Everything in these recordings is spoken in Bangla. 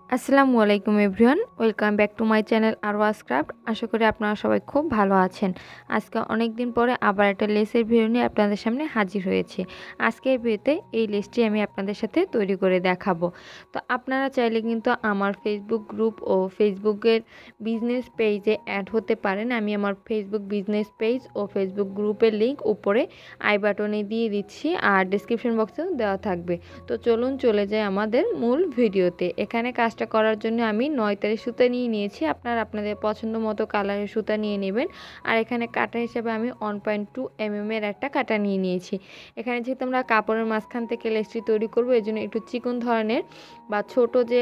আসসালামু আলাইকুম everyone, welcome back to my channel আরওয়াস ক্রাফট। আশা করি আপনারা সবাই খুব ভালো আছেন। আজকে অনেক দিন পরে আবার একটা লেসের ভিডিও নিয়ে আপনাদের সামনে হাজির হয়েছি। আজকের ভিডিওতে এই লেসটি আমি আপনাদের সাথে তৈরি করে দেখাবো। তো আপনারা চাইলে কিন্তু আমার ফেসবুক গ্রুপ ও ফেসবুকের বিজনেস পেজে অ্যাড হতে পারেন। আমি আমার ফেসবুক বিজনেস পেজ ও ফেসবুক গ্রুপের লিঙ্ক উপরে আই বাটনে দিয়ে দিচ্ছি, আর ডিসক্রিপশন বক্সেও দেওয়া থাকবে। তো চলুন চলে যাই আমাদের মূল ভিডিওতে। এখানে কাজটা করার জন্য আমি 9 তারের সুতা নিয়ে নিয়েছি। আপনারা আপনাদের পছন্দ মতো কালারের সুতা নিয়ে নেবেন। আর এখানে কাটা হিসেবে আমি 1.2 mm এর একটা কাটা নিয়ে নিয়েছি। এখানে যেহেতু আমরা কাপড়ের মাঝখান থেকে লেসটি তৈরি করব, এই জন্য একটু চিকন ধরনের বা ছোট যে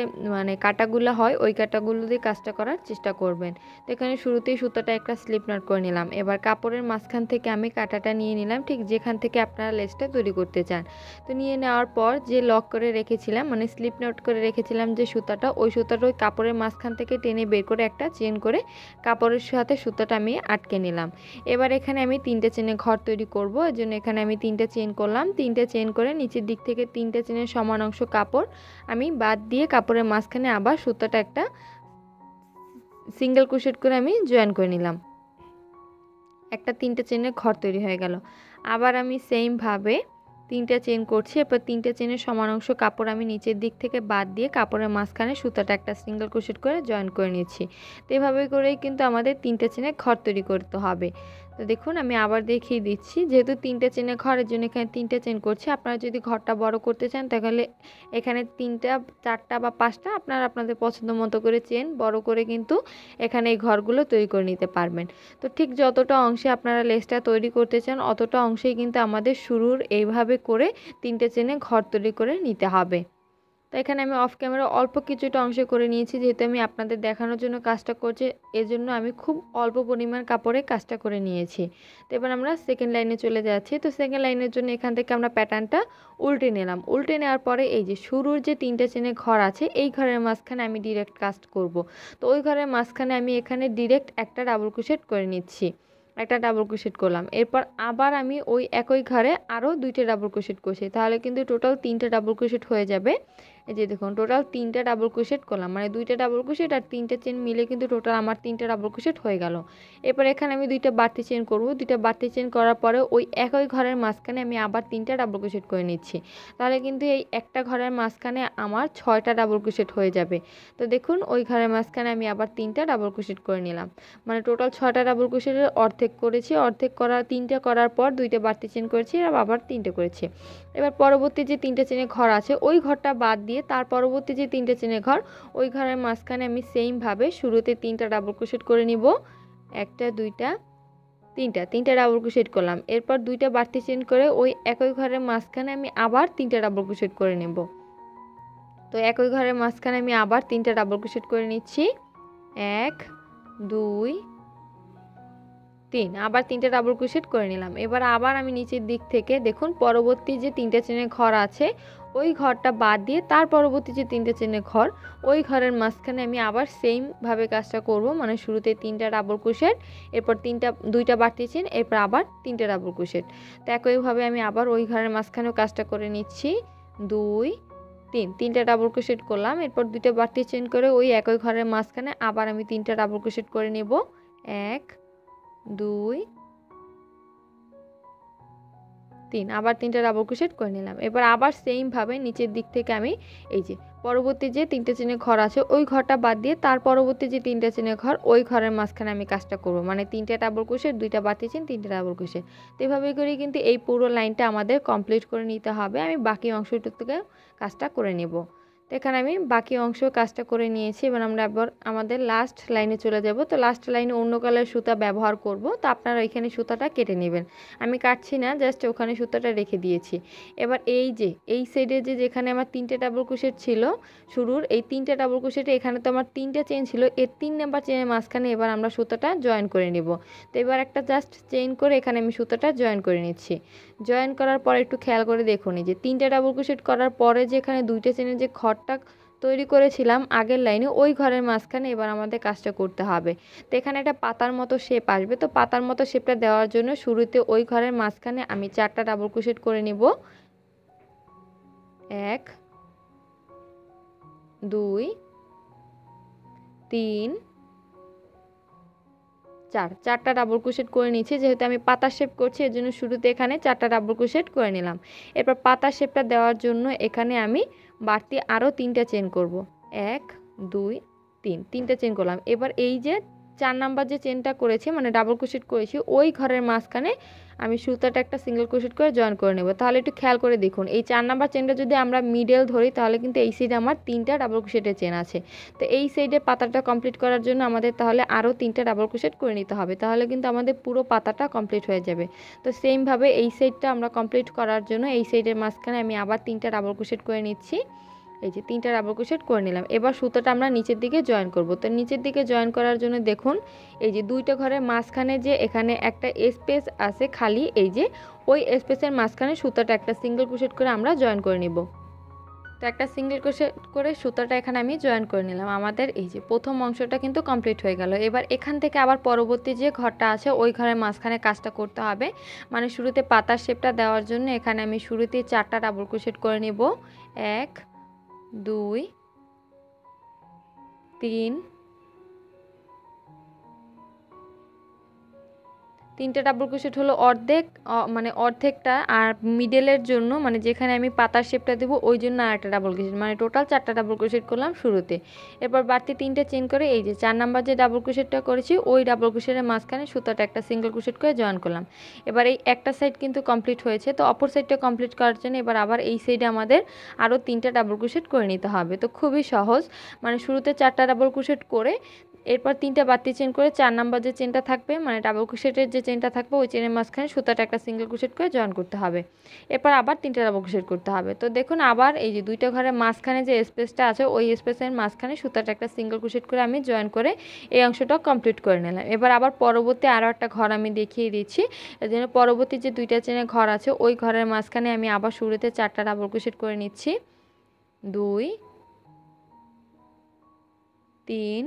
কাটাগুলো হয় ওই কাটাগুলো দিয়ে কাজটা করার চেষ্টা করবেন। তো এখানে শুরুতেই সুতাটা একটা স্লিপ নট করে নিলাম। এবার কাপড়ের মাঝখান থেকে আমি কাটাটা নিয়ে নিলাম, ঠিক যেখান থেকে আপনারা লেসটা তৈরি করতে চান। তো নিয়ে নেওয়ার পর যে লক করে রেখেছিলাম, স্লিপ নট করে রেখেছিলাম যে সুতাটা, ওই সুতাটা ওই কাপড়ের মাঝখান থেকে টেনে বের করে একটা চেন করে কাপড়ের সাথে সুতাটা আমি আটকে নিলাম। এবার এখানে আমি 3টে চেনে ঘর তৈরি করব, এর জন্য এখানে আমি 3টে চেন করলাম। 3টে চেন করে নিচের দিক থেকে 3টে চেনের সমান অংশ কাপড় আমি বাদ দিয়ে কাপড়ের মাঝখানে আবার সুতাটা একটা সিঙ্গেল ক্রোশেট করে আমি জয়েন করে নিলাম। একটা 3টে চেনের ঘর তৈরি হয়ে গেল। আবার আমি সেমভাবে 3টে চেন করছি। এরপর 3টে চেনের সমান অংশ কাপড় আমি নিচের দিক থেকে বাদ দিয়ে কাপড়ের মাঝখানে সুতাটা একটা সিঙ্গেল ক্রোশেট করে জয়েন করে নিচ্ছি। তো এভাবে করেই কিন্তু আমাদের 3টে চেনের ঘর তৈরি করতে হবে। তো দেখুন আমি আবার দেখিয়ে দিচ্ছি, যেহেতু 3টে চেনের ঘরের জন্য এখানে 3টে চেন করছি। আপনারা যদি ঘরটা বড় করতে চান তাহলে এখানে 3টা 4টা বা 5টা আপনারা আপনাদের পছন্দ মতো করে চেন বড় করে কিন্তু এখানে এই ঘরগুলো তৈরি করে নিতে পারবেন। তো ঠিক যতটা অংশে আপনারা লেসটা তৈরি করতে চান অতটা অংশেই কিন্তু আমাদের শুরুর এইভাবে করে 3টে চেনে ঘর তৈরি করে নিতে হবে। তো এখানে আমি অফ ক্যামেরা অল্প কিছুটা অংশ করে নিয়েছি, যেহেতু আমি আপনাদের দেখানোর জন্য কাজটা করছি, এজন্য আমি খুব অল্প পরিমাণ কাপড়ে কাজটা করে নিয়েছি। তো এবার আমরা সেকেন্ড লাইনে চলে যাচ্ছি। তো সেকেন্ড লাইনের জন্য এখান থেকে আমরা প্যাটার্নটা উল্টে নিলাম। উল্টে নেওয়ার পরে এই যে শুরুর যে 3টে চেনে ঘর আছে এই ঘরের মাঝখানে আমি ডিরেক্ট কাজ করব। তো ওই ঘরের মাঝখানে আমি এখানে ডিরেক্ট একটা ডাবল ক্রোশেট করে নিচ্ছি। একটা ডাবল ক্রোশেট করলাম। এরপর আবার আমি ওই একই ঘরে আরও 2টে ডাবল ক্রোশেট করছি, তাহলে কিন্তু টোটাল 3টে ডাবল ক্রোশেট হয়ে যাবে। এই যে দেখুন টোটাল 3টে ডাবল ক্রোশেট করলাম, 2টে ডাবল ক্রোশেট আর 3টে চেন মিলে কিন্তু টোটাল আমার 3টে ডাবল ক্রোশেট হয়ে গেল। এরপর এখানে আমি 2টা বাড়তি চেন করব। 2টা বাড়তি চেন করার পরে ওই একই ঘরের মাঝখানে আমি আবার 3টা ডাবল ক্রোশেট করে নিচ্ছি। তাহলে কিন্তু এই একটা ঘরের মাঝখানে আমার 6টা ডাবল ক্রোশেট হয়ে যাবে। তো দেখুন ওই ঘরের মাঝখানে আমি আবার 3টা ডাবল ক্রোশেট করে নিলাম, টোটাল 6টা ডাবল ক্রোশেটের অর্ধেক করেছি। অর্ধেক করা 3টে করার পর 2টে বাড়তি চেন করেছি আর আবার 3টে করেছি। এবার পরবর্তী যে 3টে চেনের ঘর আছে ওই ঘরটা বাদ দিয়ে তার পরবর্তী যে 3টে চেনের ঘর ওই ঘরের মাঝখানে আমি সেমভাবে শুরুতে 3টা ডাবল ক্রোশেট করে নিব। একটা 2টা 3টা ডাবল ক্রোশেট করলাম। এরপর 2টা বাড়তি চেন করে ওই একই ঘরের মাঝখানে আমি আবার 3টা ডাবল ক্রোশেট করে নেব। তো একই ঘরের মাঝখানে আমি আবার 3টা ডাবল ক্রোশেট করে নিচ্ছি। 1 2 3, আবার 3টে ডাবল ক্রোশেট করে নিলাম। এবার আবার আমি নিচের দিক থেকে দেখুন পরবর্তী যে 3টে চেনের ঘর আছে ওই ঘরটা বাদ দিয়ে তার পরবর্তী যে 3টে চেনের ঘর ওই ঘরের মাঝখানে আমি আবার সেমভাবে কাজটা করব, শুরুতে 3টা ডাবল ক্রোশেট, এরপর 2টা বাড়তি চেন, এরপর আবার 3টে ডাবল ক্রোশেট। তো একইভাবে আমি আবার ওই ঘরের মাঝখানেও কাজটা করে নিচ্ছি। 2 3, 3টা ডাবল ক্রোশেট করলাম। এরপর 2টা বাড়তি চেন করে ওই একই ঘরের মাঝখানে আবার আমি 3টা ডাবল ক্রোশেট করে নেব। 1 2 3, আবার 3টা ডাবল ক্রোশেট করে নিলাম। এবার আবার সেমভাবে নিচের দিক থেকে আমি এই যে পরবর্তী যে 3টে চেনের ঘর আছে ওই ঘরটা বাদ দিয়ে তার পরবর্তী যে 3টে চেনের ঘর ওই ঘরের মাঝখানে আমি কাজটা করব, 3টে ডাবল ক্রোশেট, 2টা বাড়তি চেন, 3টে ডাবল ক্রোশেট। তো এভাবে করে কিন্তু এই পুরো লাইনটা আমাদের কমপ্লিট করে নিতে হবে। আমি বাকি অংশটুকু কাজটা করে নেব। তো এখানে আমি বাকি অংশ কাজটা করে নিয়েছি। এবার আমরা আবার আমাদের লাস্ট লাইনে চলে যাব। তো লাস্ট লাইনে অন্য কালার সুতা ব্যবহার করব। তো আপনারা এখানে সুতাটা কেটে নেবেন, আমি কাটছি না, জাস্ট ওখানে সুতাটা রেখে দিয়েছি। এবার এই যে এই সাইডে যেখানে আমার 3টে ডাবল ক্রোশেট ছিল শুরুর, এই 3টে ডাবল ক্রোশেটে এখানে তো আমার 3টে চেন ছিল, এর 3 নাম্বার চেনের মাঝখানে এবার আমরা সুতাটা জয়েন করে নেব। তো এবার একটা জাস্ট চেইন করে এখানে আমি সুতাটা জয়েন করে নিচ্ছি। জয়েন করার পর একটু খেয়াল করে দেখুন, এই যে 3টে ডাবল ক্রোশেট করার পরে যেখানে 2টে চেনের যে ঘরটা তৈরি করেছিলাম আগের লাইনে ওই ঘরের মাঝখানে এবার আমাদের কাজটা করতে হবে। তো এখানে একটা পাতার মতো শেপ আসবে। তো পাতার মতো শেপটা দেওয়ার জন্য শুরুতে ওই ঘরের মাঝখানে আমি 4টা ডাবল ক্রোশেট করে নেব। 1 2 3 4 চারটা ডাবল ক্রোশেট করে নিচ্ছি। যেহেতু আমি পাতা শেপ করছি এর জন্য শুরুতে এখানে চারটা ডাবল ক্রোশেট করে নিলাম। এরপর পাতা শেপটা দেওয়ার জন্য এখানে আমি বাড়তি আরও 3টা চেন করব। 1 2 3 3টা চেন করলাম। এবার এই যে 4 নাম্বার যে চেনটা করেছি মানে ডাবল ক্রোশেট করেছি ওই ঘরের মাঝখানে আমি সুতাটা একটা সিঙ্গেল ক্রোশেট করে জয়েন করে নেব। তাহলে একটু খেয়াল করে দেখুন, এই 4 নাম্বার চেনটা যদি আমরা মিডল ধরি তাহলে কিন্তু এই সাইডে আমার 3টা ডাবল ক্রোশেটের চেন আছে। তো এই সাইডে পাতাটা কমপ্লিট করার জন্য আমাদের তাহলে আরও 3টা ডাবল ক্রোশেট করে নিতে হবে, তাহলে কিন্তু আমাদের পুরো পাতাটা কমপ্লিট হয়ে যাবে। তো সেমভাবে এই সাইডটা আমরা কমপ্লিট করার জন্য এই সাইডের মাঝখানে আমি আবার 3টা ডাবল ক্রোশেট করে নিচ্ছি। এই যে 3টা ডাবল ক্রোশেট করে নিলাম। এবার সুতাটা আমরা নিচের দিকে জয়েন করব। তো নিচের দিকে জয়েন করার জন্য দেখুন এই যে 2টা ঘরের মাঝখানে যে এখানে একটা স্পেস আছে খালি, এই যে ওই স্পেসের মাঝখানে সুতাটা একটা সিঙ্গেল ক্রোশেট করে আমরা জয়েন করে নিব। তো একটা সিঙ্গেল ক্রোশেট করে সুতাটা এখানে আমি জয়েন করে নিলাম। আমাদের এই যে প্রথম অংশটা কিন্তু কমপ্লিট হয়ে গেল। এবার এখান থেকে আবার পরবর্তী যে ঘরটা আছে ওই ঘরের মাঝখানে কাজটা করতে হবে। মানে শুরুতে পাতার শেপটা দেওয়ার জন্য এখানে আমি শুরুতে 4টা ডাবল ক্রোশেট করে নেব। 1 2 3 3টা ডাবল ক্রোশেট হলো অর্ধেক, মানে অর্ধেকটা, আর মিডলের জন্য মানে যেখানে আমি পাতার শেপটা দেবো ওই জন্য আরেকটা ডাবল ক্রোশেট, মানে টোটাল 4টা ডাবল ক্রোশেট করলাম শুরুতে। এরপর বাড়তি 3টা চেন করে এই যে 4 নাম্বার যে ডাবল ক্রোশেটটা করেছি ওই ডাবল ক্রোশেটের মাঝখানে সুতাটা একটা সিঙ্গেল ক্রোশেট করে জয়েন করলাম। এবার এই একটা সাইড কিন্তু কমপ্লিট হয়েছে, তো অপর সাইডটা কমপ্লিট করার জন্য এবার আবার এই সাইডে আমাদের আরও 3টা ডাবল ক্রোশেট করে নিতে হবে। তো খুবই সহজ, মানে শুরুতে 4টা ডাবল ক্রোশেট করে এরপর 3টা বাড়তি চেন করে 4 নাম্বার যে চেনটা থাকবে মানে ডাবল ক্রোশেটের যে চেনটা থাকবে ওই চেনের মাঝখানে সুতাটা একটা সিঙ্গেল ক্রোশেট করে জয়েন করতে হবে। এরপর আবার 3টা ডাবল ক্রোশেট করতে হবে। তো দেখুন আবার এই যে 2টা ঘরের মাঝখানে যে স্পেসটা আছে ওই স্পেসের মাঝখানে সুতাটা একটা সিঙ্গেল ক্রোশেট করে আমি জয়েন করে এই অংশটা কমপ্লিট করে নিলাম। এবার আবার পরবর্তী আরও একটা ঘর আমি দেখিয়ে দিচ্ছি। এর জন্য পরবর্তী যে 2টা চেনের ঘর আছে ওই ঘরের মাঝখানে আমি আবার শুরুতে 4টা ডাবল ক্রোশেট করে নিচ্ছি। 2 3,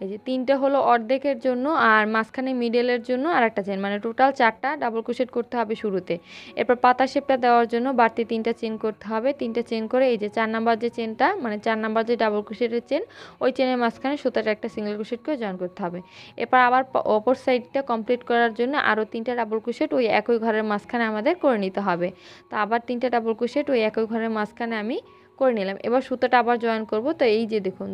এই যে 3টা হলো অর্ধেকের জন্য আর মাঝখানে মিডলের জন্য আর একটা চেন, মানে টোটাল 4টা ডাবল ক্রোশেট করতে হবে শুরুতে। এরপর পাতা শেপটা দেওয়ার জন্য বাড়তি 3টা চেন করতে হবে। 3টা চেন করে এই যে 4 নাম্বার যে চেনটা মানে 4 নাম্বার যে ডাবল ক্রোশেটের চেন ওই চেনের মাঝখানে সুতাটা একটা সিঙ্গেল ক্রোশেট করে জয়েন করতে হবে। এরপর আবার অপর সাইডটা কমপ্লিট করার জন্য আরও 3টা ডাবল ক্রোশেট ওই একই ঘরের মাঝখানে আমাদের করে নিতে হবে। তো আবার 3টা ডাবল ক্রোশেট ওই একই ঘরের মাঝখানে আমি করে নিলাম। এবার সুতাটা আবার জয়েন করব। তো এই যে দেখুন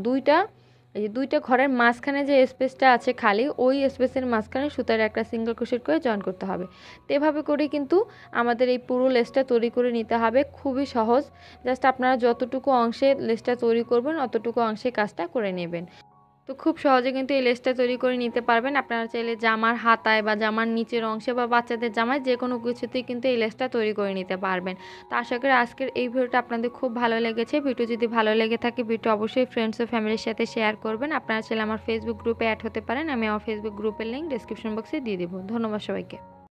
এই যে 2টা ঘরের মাঝখানে যে স্পেসটা আছে খালি ওই স্পেসের মাঝখানে সুতার একটা সিঙ্গেল ক্রোশেট করে জয়েন করতে হবে। তো এভাবে করে কিন্তু আমাদের এই পুরো লেসটা তৈরি করে নিতে হবে। খুবই সহজ, জাস্ট আপনারা যতটুকু অংশে লেসটা তৈরি করবেন অতটুকু অংশে কাজটা করে নেবেন। তো খুব সহজে কিন্তু এই লেসটা তৈরি করে নিতে পারবেন। আপনারা চাইলে জামার হাতায় বা জামার নিচের অংশে বা বাচ্চাদের জামায় যে কোনো কিছুতেই কিন্তু এই লেসটা তৈরি করে নিতে পারবেন। তো আশা করি আজকের এই ভিডিওটা আপনাদের খুব ভালো লেগেছে। ভিডিও যদি ভালো লেগে থাকে ভিডিও অবশ্যই ফ্রেন্ডস ও ফ্যামিলির সাথে শেয়ার করবেন। আপনারা চাইলে আমার ফেসবুক গ্রুপে অ্যাড হতে পারেন, আমি আমার ফেসবুক গ্রুপের লিঙ্ক ডেসক্রিপশন বক্সে দিয়ে দেবো। ধন্যবাদ সবাইকে।